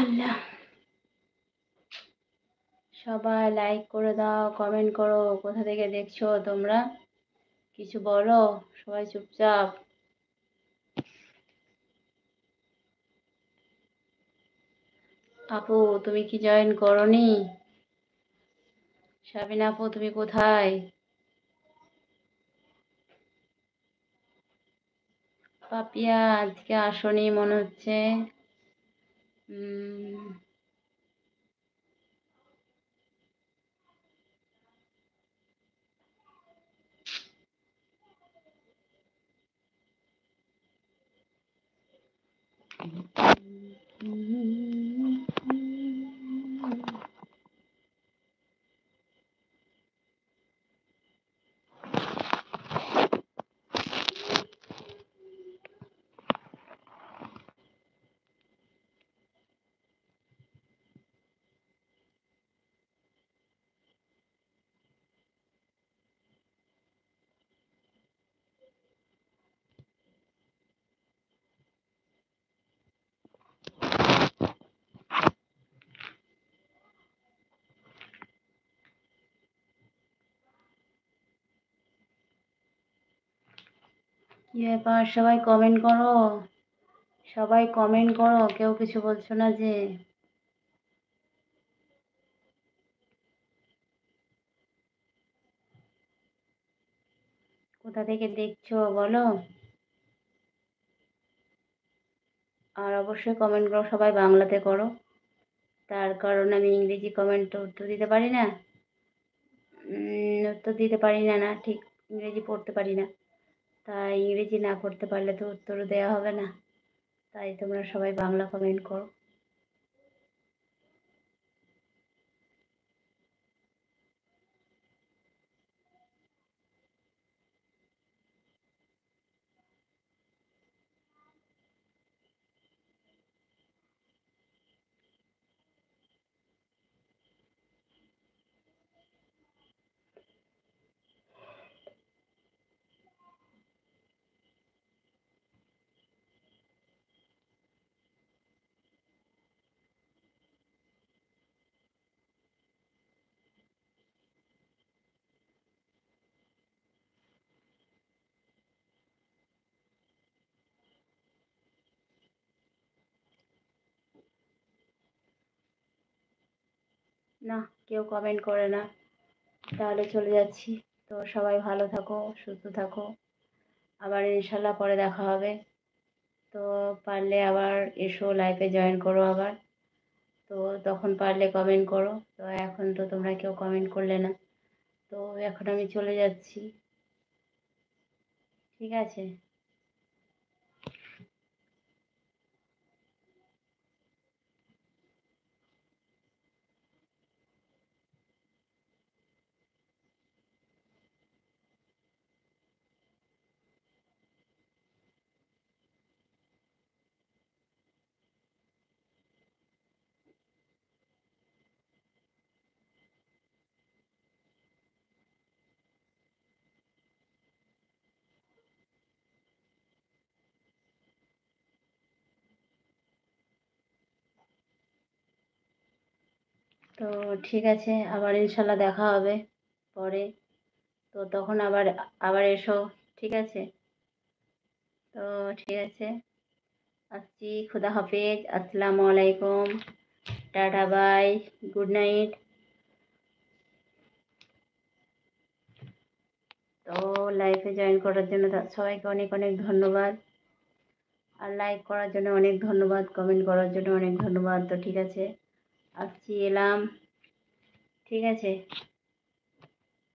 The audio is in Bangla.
আল্লাহ, সবাই লাইক করে দাও, কমেন্ট করো। কোথা থেকে দেখছো তোমরা? কিছু বলো, সবাই চুপচাপ। আপু, তুমি কি জয়েন করনি? সাবিনা আপু, তুমি কোথায়? পাপিয়া, আজকে আসনি মনে হচ্ছে। উম, কি ব্যাপার, সবাই কমেন্ট করো। সবাই কমেন্ট করো, কেউ কিছু বলছো না যে? কোথা থেকে দেখছো বলো। আর অবশ্যই কমেন্ট করো, সবাই বাংলাতে করো। তার কারণ আমি ইংরেজি কমেন্ট তো উত্তর দিতে পারি না। উত্তর দিতে পারি না, না ঠিক, ইংরেজি পড়তে পারি না। তাই ইংরেজি না পড়তে পারলে তো উত্তরও দেওয়া হবে না। তাই তোমরা সবাই বাংলা কমেন্ট করো। না, কেউ কমেন্ট করে না, তাহলে চলে যাচ্ছি। তো সবাই ভালো থাকো, সুস্থ থাকো। আবার ইনশাল্লাহ পরে দেখা হবে। তো পারলে আবার এসো, লাইভে জয়েন করো আবার। তো তখন পারলে কমেন্ট করো। তো এখন তো তোমরা কেউ কমেন্ট করলে না। তো এখন আমি চলে যাচ্ছি। ঠিক আছে। তো ঠিক আছে, আবার ইনশাল্লাহ দেখা হবে পরে। তো তখন আবার আবার এসো। ঠিক আছে। তো ঠিক আছে, আসছি। খুদা হাফেজ, আসসালামু আলাইকুম, টাটা, বাই, গুড নাইট। তো লাইফে জয়েন করার জন্য সবাইকে অনেক অনেক ধন্যবাদ। আর লাইক করার জন্য অনেক ধন্যবাদ, কমেন্ট করার জন্য অনেক ধন্যবাদ। তো ঠিক আছে, আসছি, এলাম। ঠিক আছে।